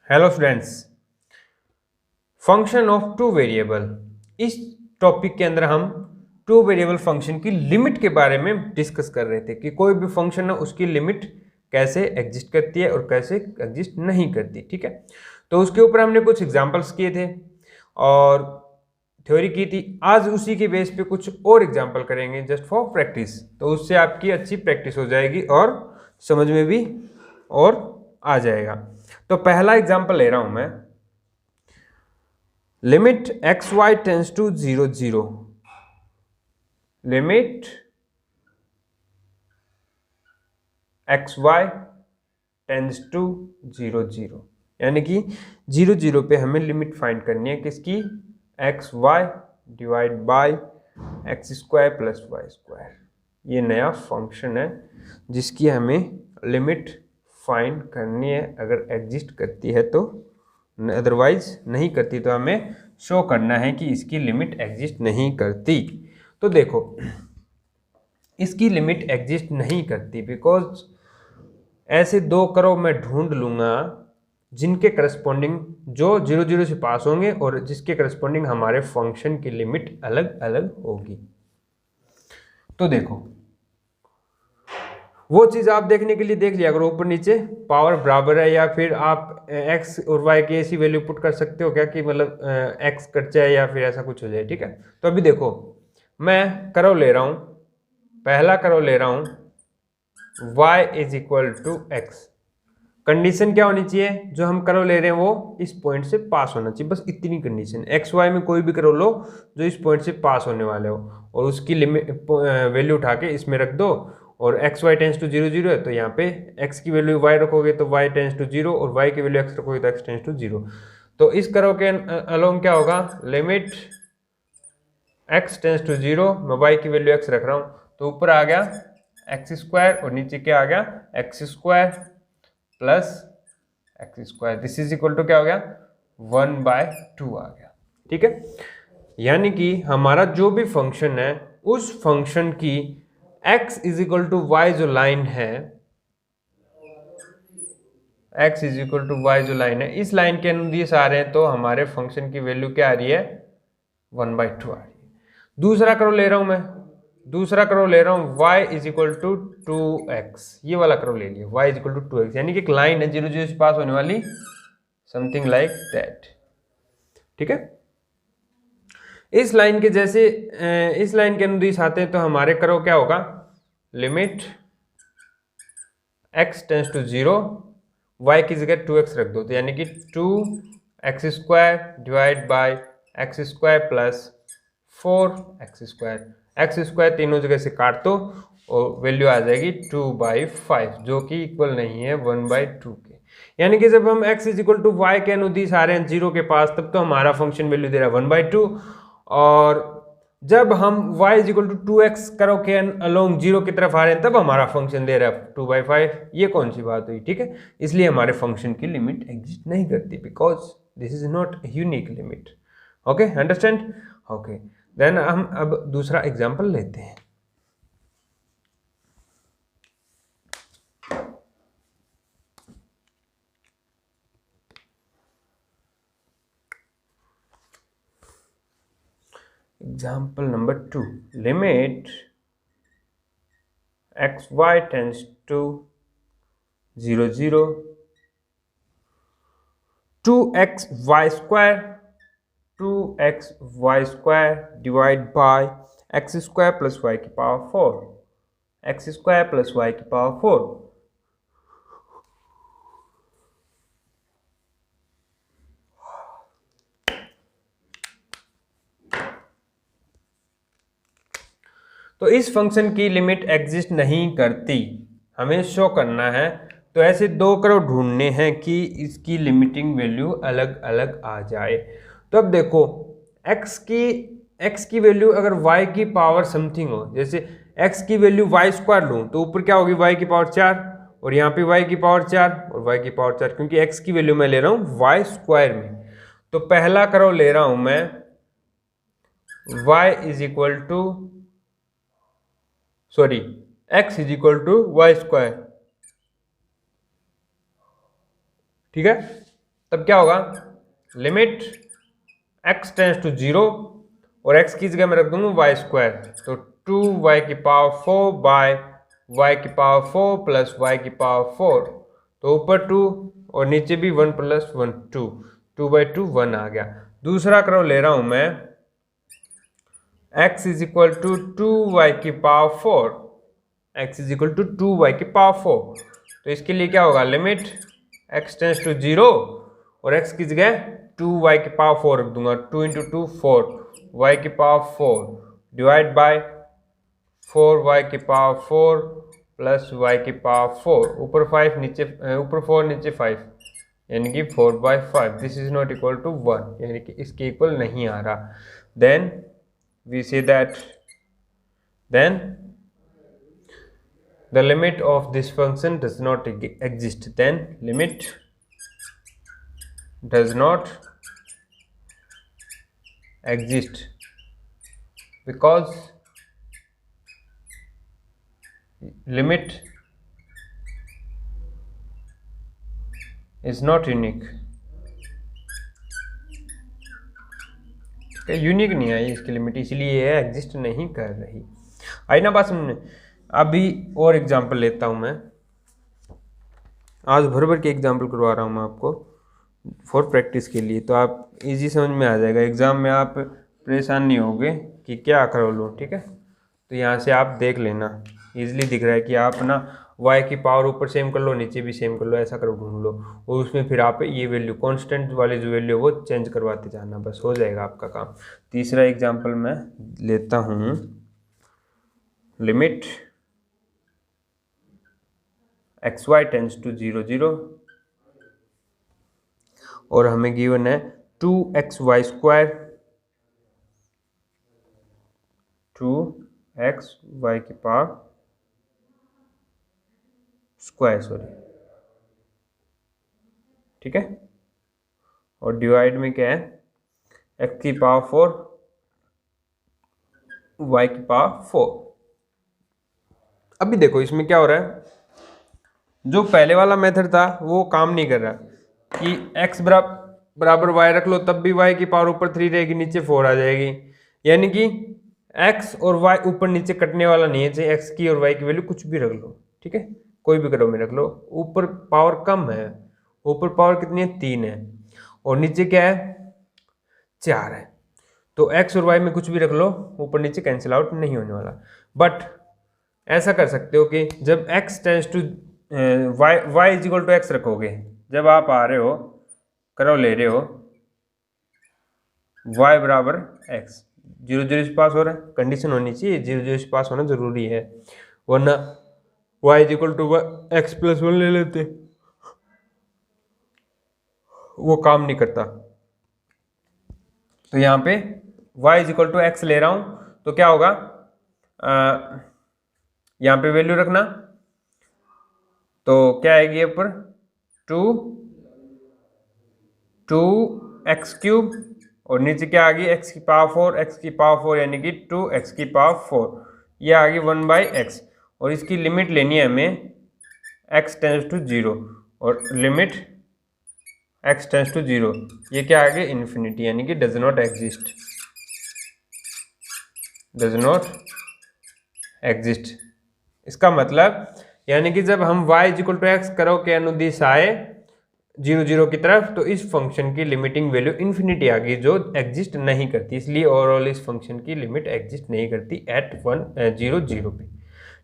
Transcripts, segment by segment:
Hello students, function of two variable. इस topic के अंदर हम टू वेरिएबल फंक्शन की लिमिट के बारे में डिस्कस कर रहे थे कि कोई भी फंक्शन है उसकी लिमिट कैसे एग्जिस्ट करती है और कैसे एग्जिस्ट नहीं करती। ठीक है, तो उसके ऊपर हमने कुछ एग्जांपल्स किए थे और थ्योरी की थी। आज उसी के बेस पे कुछ और एग्जांपल करेंगे जस्ट फॉर प्रैक्टिस, तो उससे आपकी अच्छी प्रैक्टिस हो जाएगी और समझ में भी और आ जाएगा। तो पहला एग्जांपल ले रहा हूं मैं, limit x y tends to 0 0। Limit x y tends to 0 0, यानी कि 0 0 पे हमें लिमिट फाइंड करनी है किसकी, x y divide by x square plus y square. ये नया फंक्शन है जिसकी हमें लिमिट फाइंड करनी है, अगर एग्जिस्ट करती है तो, अदरवाइज नहीं करती तो हमें शो करना है कि इसकी लिमिट एग्जिस्ट नहीं करती। तो देखो, इसकी लिमिट एग्जिस्ट नहीं करती बिकॉज ऐसे दो कर्व मैं ढूंढ लूंगा जिनके करस्पॉन्डिंग जो 0 0 से पास होंगे और जिसके करस्पॉन्डिंग हमारे फंक्शन की लिमिट अलग अलग होगी। तो देखो, वो चीज आप देखने के लिए देख लिया अगर ऊपर नीचे पावर बराबर है, या फिर आप x और y की ऐसी वैल्यू पुट कर सकते हो क्या कि मतलब x कट जाए या फिर ऐसा कुछ हो जाए। ठीक है, तो अभी देखो मैं कर्व ले रहा हूं, पहला कर्व ले रहा हूं y is equal to x. Condition क्या होनी चाहिए, जो हम कर्व ले रहे हैं वो इस पॉइंट से पास होना चाहिए, बस इतनी कंडीशन। एक्स वाई में कोई भी कर्व लो जो इस पॉइंट से पास होने वाले हो और उसकी लिमिट वैल्यू उठा के इसमें रख दो, और एक्स वाई टेंस टू 0 0 है तो यहाँ पे एक्स की वैल्यू वाई रखोगे तो वाई टेंस टू 0 और वाई की वैल्यू एक्स रखोगे तो एक्स टेंस टू 0। तो इस कर्व के अलोंग क्या होगा, लिमिट एक्स टेंस टू 0, मैं वाई की वैल्यू एक्स रख रहा हूँ तो ऊपर आ गया एक्स स्क्वायर और नीचे क्या आ गया x square plus x square, this is equal to क्या हो गया 1/2 आ गया। ठीक है, यानी कि हमारा जो भी फंक्शन है उस फंक्शन की x is equal to y जो लाइन है, x is equal to y जो लाइन है, इस लाइन के अनुदिश आ रहे हैं तो हमारे फंक्शन की वैल्यू क्या आ रही है 1/2 आ रही है। दूसरा कर्व ले रहा हूं मैं, दूसरा कर्व ले रहा हूं y is equal to 2x, ये वाला कर्व ले लिया y is equal to 2x, यानी कि एक लाइन है 0 0 से पास होने वाली, समथिंग लाइक दैट। ठीक है, इस लाइन के जैसे इस लाइन के अनुदिश आते हैं तो हमारे कर्व क्या होगा, limit x tends to 0, y की जगह 2x रख दो तो यानी कि 2x square divide by x square plus 4x square. X square तीनों जगह से काट दो और वैल्यू आ जाएगी 2/5 जो कि इक्वल नहीं है 1/2 के। यानी कि जब हम x is equal to y के अनुदिश आ रहे हैं 0 के पास तब तो हमारा फंक्शन वैल्यू दे रहा है 1/2, और जब हम y is equal to 2x करो के अलोंग 0 की तरफ आ रहे हैं तब हमारा फंक्शन दे रहा है 2/5। ये कौन सी बात हुई, ठीक है, इसलिए हमारे फंक्शन की लिमिट एग्जिस्ट नहीं करती because this is not unique limit. Okay, understand. Okay, then हम अब दूसरा एग्जांपल लेते हैं। Example number 2, limit x y tends to 0 0, 2xy square 2xy square divide by x square plus y की power 4, x square plus y की power 4। तो इस function की लिमिट एग्जिस्ट नहीं करती, हमें शो करना है। तो ऐसे दो कर्व ढूंढने हैं कि इसकी लिमिटिंग वैल्यू अलग अलग आ जाए। तो अब देखो, x की वैल्यू अगर y की पावर समथिंग हो, जैसे x की वैल्यू वाई स्क्वायर लूँ तो ऊपर क्या होगी y की पावर 4 और यहाँ पे y की पावर 4 और y की पावर 4, क्योंकि x की वैल्यू मैं ले रहा हूँ y स्क्वायर में। तो पहला कर्व ले रहा हूं मैं y is equal to x is equal to y square. ठीक है, तब क्या होगा, लिमिट x टेंस टू 0 और x की जगह मैं रख दूंगा वाई स्क्वायर, तो 2y⁴ bye y⁴ plus y⁴, तो ऊपर 2 और नीचे भी 1 + 1 2, 2/2 1 आ गया। दूसरा क्रम ले रहा हूं मैं, x = 2y⁴, x = 2y⁴, तो इसके लिए क्या होगा, लिमिट x टेंस टू 0 और x की जगह 2y⁴ रख दूंगा, 2 × 2 4 y⁴ divide by 4y⁴ plus y⁴, ऊपर 5 नीचे ऊपर 4 नीचे 5, यानी कि 4/5। This is not equal to 1, यानी कि इसके इक्वल नहीं आ रहा। Then we say that then the limit of this function does not exist, then limit does not exist because limit is not unique। Unique नहीं आई इसकी लिमिट, इसलिए ये एग्जिस्ट नहीं कर रही। आई ना बात समझने। अभी और एग्जांपल लेता हूं मैं, आज भर के एग्जांपल करवा रहा हूं मैं आपको फॉर प्रैक्टिस के लिए, तो आप इजी समझ में आ जाएगा, एग्जाम में आप परेशान नहीं होगे कि क्या कर लूँ। ठीक है, तो यहाँ से आप देख लेना, इजीली दिख रहा है कि आप ना y⁴ ऊपर सेम कर लो, नीचे भी सेम कर लो, ऐसा करो ढूंढ लो, और उसमें फिर आप ये वैल्यू कांस्टेंट वाली जो वैल्यू है वो चेंज करवाते जाना, बस हो जाएगा आपका काम। तीसरा एग्जांपल मैं लेता हूँ, लिमिट xy टेंस टू 0 0 और हमें गिवन है 2xy² 2xy², सॉरी, ठीक है, और डिवाइड में क्या है, x⁴ y⁴। अभी देखो इसमें क्या हो रहा है, जो पहले वाला मेथड था वो काम नहीं कर रहा कि x बराबर y रख लो तब भी y⁴ ऊपर 3 रहेगी, नीचे 4 आ जाएगी, यानी कि x और y ऊपर नीचे कटने वाला नहीं है, चाहे x की और y की वैल्यू कुछ भी रख लो, ठीक है, कोई भी क्रम में रख लो, ऊपर पावर कम है, ऊपर पावर कितनी है, 3 है, और नीचे क्या है, 4 है, तो x और y में कुछ भी रख लो, ऊपर नीचे कैंसिल आउट नहीं होने वाला। बट ऐसा कर सकते हो कि जब x tends to y = x रखोगे, जब आप आ रहे हो क्रम ले रहे हो y बराबर x, 0 0 से पास हो रहा है, कंडीशन होनी चाहिए 0 0 से पास होना जरूरी है, वरना y = x + 1 ले लेते, वो काम नहीं करता। तो यहाँ पे y = x ले रहा हूं, तो क्या होगा, यहाँ पे वैल्यू रखना, तो क्या आएगी ये ऊपर 2x³ और नीचे क्या आ गई x⁴, यानी कि 2x⁴, ये आ गई 1/x, और इसकी लिमिट लेनी है हमें x टेंस टू 0 और लिमिट x टेंस टू 0, ये क्या आ गया, इन्फिनिटी, यानी कि डज नॉट एग्जिस्ट। इसका मतलब यानी कि जब हम y = x करो के अनुदिश आए 0 0 की तरफ, तो इस फंक्शन की लिमिटिंग वैल्यू इन्फिनिटी आ गई, जो एग्जिस्ट नहीं करती, इसलिए ओवरऑल इस फंक्शन की लिमिट एग्जिस्ट नहीं करती एट 0 0 पे।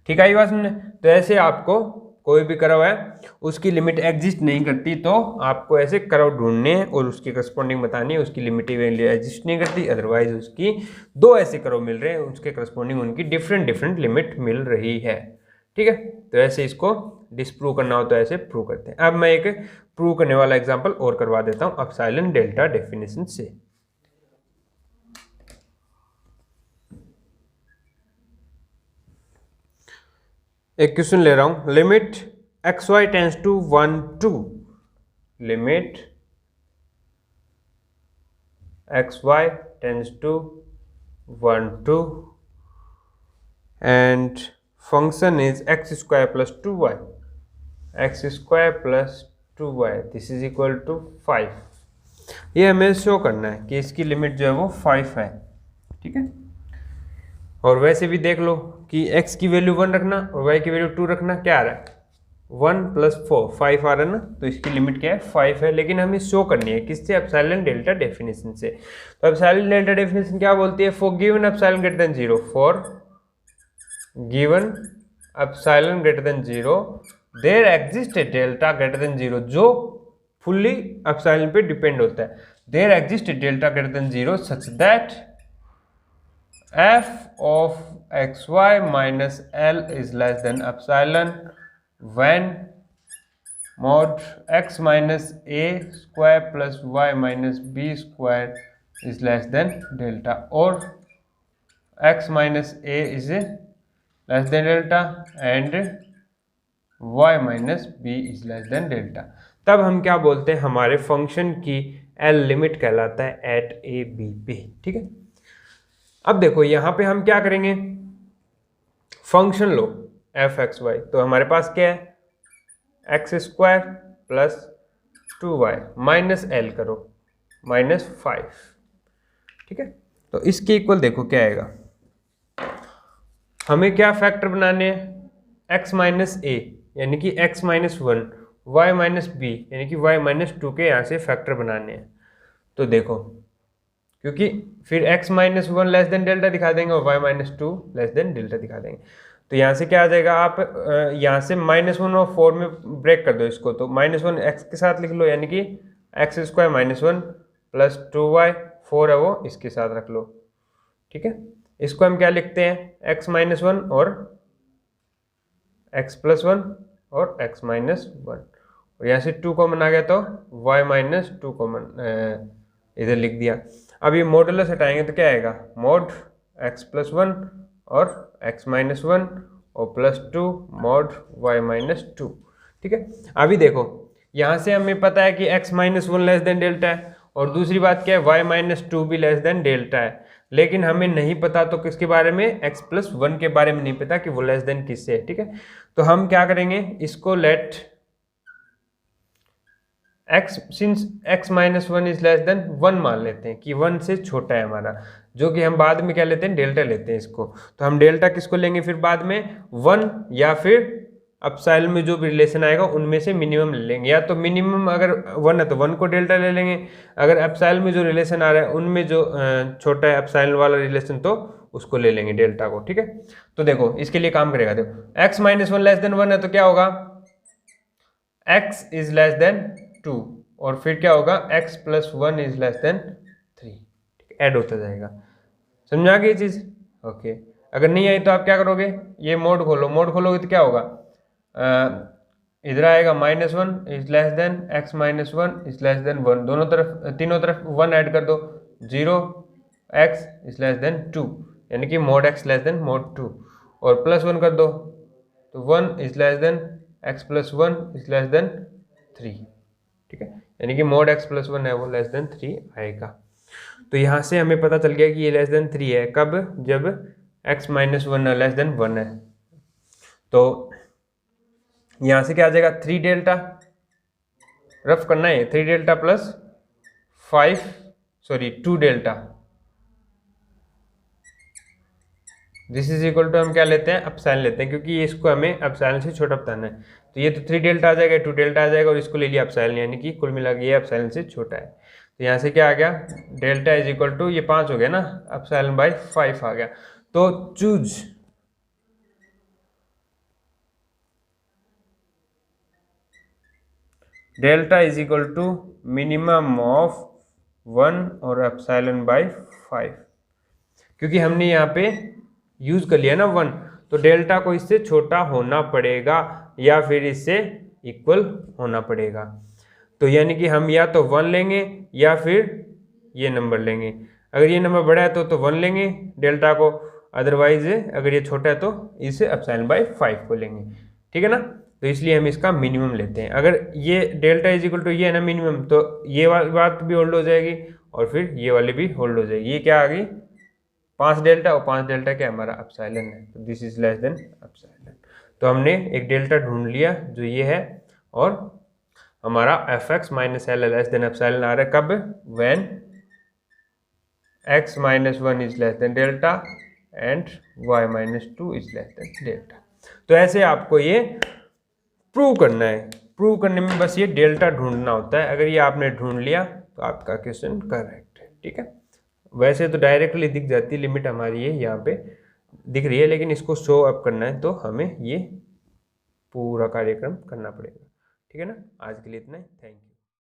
ठीक है, ये बात सुनने। तो ऐसे आपको कोई भी कर्व है उसकी लिमिट एग्जिस्ट नहीं करती, तो आपको ऐसे कर्व ढूंढने हैं और उसकी करस्पॉन्डिंग बतानी है, उसकी लिमिटिंग वैल्यू एग्जिस्ट नहीं करती, अदरवाइज उसकी दो ऐसे कर्व मिल रहे हैं, उसके करस्पॉन्डिंग उनकी डिफरेंट लिमिट मिल रही है। ठीक है, तो ऐसे इसको डिस्प्रूव करना हो तो ऐसे प्रूव करते हैं। अब मैं एक प्रूव करने वाला एग्जांपल और करवा देता हूं एप्सिलॉन डेल्टा डेफिनेशन से। एक क्वेश्चन ले रहा हूं, limit xy tends to 1 2, limit xy tends to 1 2 and function is x² + 2y, x² + 2y, this is equal to 5। ये हमें शो करना है कि इसकी लिमिट जो है वो 5 है, ठीक है। और वैसे भी देख लो कि x की वैल्यू 1 रखना और y की वैल्यू 2 रखना, क्या आ रहा है 1 + 4 5 आ रहा है ना, तो इसकी लिमिट क्या है 5 है। लेकिन हमें शो करनी है किससे, एप्सिलॉन डेल्टा डेफिनेशन से। तो एप्सिलॉन डेल्टा डेफिनेशन क्या बोलती है, for given epsilon greater than 0, for given epsilon greater than 0 there exist a delta greater than 0, जो फुल्ली एप्सिलॉन पे डिपेंड होता है। There exist a delta greater than 0 such that f of xy minus L is less than epsilon when mod x minus a square plus y minus b square is less than delta, or x minus a is less than delta and y minus b is less than delta। तब हम क्या बोलते हैं, हमारे function की L limit कहलाता है eight A B पे, ठीक है। अब देखो यहां पे हम क्या करेंगे, फंक्शन लो एफ एक्स वाई, तो हमारे पास क्या है x² plus 2y minus L करो -5, ठीक है। तो इसके इक्वल देखो क्या आएगा, हमें क्या फैक्टर बनाने हैं, x माइनस ए यानी कि x minus 1, y minus b यानी कि y माइनस 2 के यहाँ से फैक्टर बनाने हैं। तो देखो क्योंकि फिर x minus 1 less than delta दिखा देंगे और y minus 2 less than delta दिखा देंगे। तो यहाँ से क्या आ जाएगा, आप यहाँ से -1 और 4 में ब्रेक कर दो इसको, तो -1 x के साथ लिख लो यानी कि x² -1 प्लस 2y, 4 है वो इसके साथ रख लो, ठीक है। इसको हम क्या लिखते हैं, x माइनस 1 और x प्लस 1 और x माइनस 1, और यहाँ से 2 कॉमन आ गया तो y माइनस 2 कॉमन इधर लिख दिया। अब ये मॉडुलस हटाएंगे तो क्या आएगा, मॉड x प्लस 1 और x माइनस 1 और प्लस 2 मॉड y माइनस 2, ठीक है। अभी देखो यहाँ से हमें पता है कि x minus 1 less than delta है, और दूसरी बात क्या है y माइनस 2 भी लेस देन डेल्टा है। लेकिन हमें नहीं पता तो किसके बारे में, x प्लस 1 के बारे में नहीं पता कि वो लेस देन किससे है, ठीक है। तो हम क्या करेंगे, इसको let x since x minus 1 is less than 1 मान लेते हैं कि 1 से छोटा है हमारा, जो कि हम बाद में क्या लेते हैं, डेल्टा लेते हैं इसको। तो हम डेल्टा किसको लेंगे फिर बाद में, 1 या फिर एप्सिलॉन में जो भी रिलेशन आएगा उनमें से मिनिमम ले लेंगे, या तो मिनिमम अगर 1 है तो 1 को डेल्टा ले लेंगे, अगर एप्सिलॉन में जो रिलेशन आ रहा है उनमें जो छोटा है एप्सिलॉन वाला रिलेशन तो उसको ले लेंगे डेल्टा को, ठीक है। तो देखो इसके लिए काम करेगा, देखो x माइनस 1 लेस देन 1 है तो क्या होगा, x इज लेस देन 2, और फिर क्या होगा x plus 1 is less then 3, add होता जाएगा। समझा गई ये चीज, ओके। अगर नहीं आई तो आप क्या करोगे, ये मोड खोलो, मोड खोलोगे तो क्या होगा, इधर आएगा -1 is less then x minus 1 is less than 1, दोनों तरफ तीनों तरफ 1 ऐड कर दो, 0 x इज लेस देन 2 यानी कि mode x less than mode 2, और प्लस 1 कर दो तो 1 is less then x plus 1 is less then 3, ठीक है। यानी कि मोड x प्लस 1 है वो लेस देन 3 आएगा। तो यहाँ से हमें पता चल गया कि ये लेस देन 3 है, कब, जब x माइनस 1 लेस देन 1 है। तो यहाँ से क्या आ जाएगा, 3 डेल्टा, रफ करना है 3 delta plus 2 delta, this is equal to हम क्या लेते हैं, एप्सिलॉन लेते हैं, क्योंकि इसको हमें एप्सिलॉन से छोटा बताना है। तो ये तो 3 डेल्टा आ जाएगा, 2 डेल्टा आ जाएगा, और इसको ले लिया एप्सिलॉन, यानी कि कुल मिला के ये एप्सिलॉन से छोटा है। तो यहाँ से क्या आ गया, डेल्टा इज इक्वल टू ये 5 हो गया ना, एप्सिलॉन बाय 5 आ गया। तो choose delta is equal to minimum of 1 और एप्सिलॉन बाय 5, क्योंकि हमने यहाँ पे यूज कर लिया ना 1, तो डेल्टा को इससे छोटा होना पड़ेगा या फिर इससे इक्वल होना पड़ेगा। तो यानी कि हम या तो 1 लेंगे या फिर ये नंबर लेंगे, अगर ये नंबर बड़ा है तो 1 लेंगे डेल्टा को, अदरवाइज अगर ये छोटा है तो इसे एप्सिलॉन बाय 5 को लेंगे, ठीक है ना। तो इसलिए हम इसका मिनिमम लेते हैं। अगर ये डेल्टा इज इक्वल टू ये है ना मिनिमम, तो ये वाली बात भी होल्ड हो जाएगी और फिर ये वाली भी होल्ड हो जाएगी। ये क्या आ गई, 5 डेल्टा, और 5 डेल्टा क्या हमारा एप्सिलॉन है, तो this is less than epsilon. तो हमने एक डेल्टा ढूंढ लिया जो ये है, और हमारा f x minus L less than epsilon r है। कब? When x minus 1 is less than delta and y minus 2 is less than delta. तो ऐसे आपको ये प्रूव करना है। प्रूव करने में बस ये डेल्टा ढूंढना होता है। अगर ये आपने ढूंढ लिया तो आपका क्वेश्चन करेक्ट है। ठीक है, वैसे तो डायरेक्टली दिख जाती है लिमिट हमारी ये यहाँ पे दिख रही है, लेकिन इसको शो अप करना है तो हमें ये पूरा कार्यक्रम करना पड़ेगा। ठीक है ना, आज के लिए इतना ही, थैंक यू।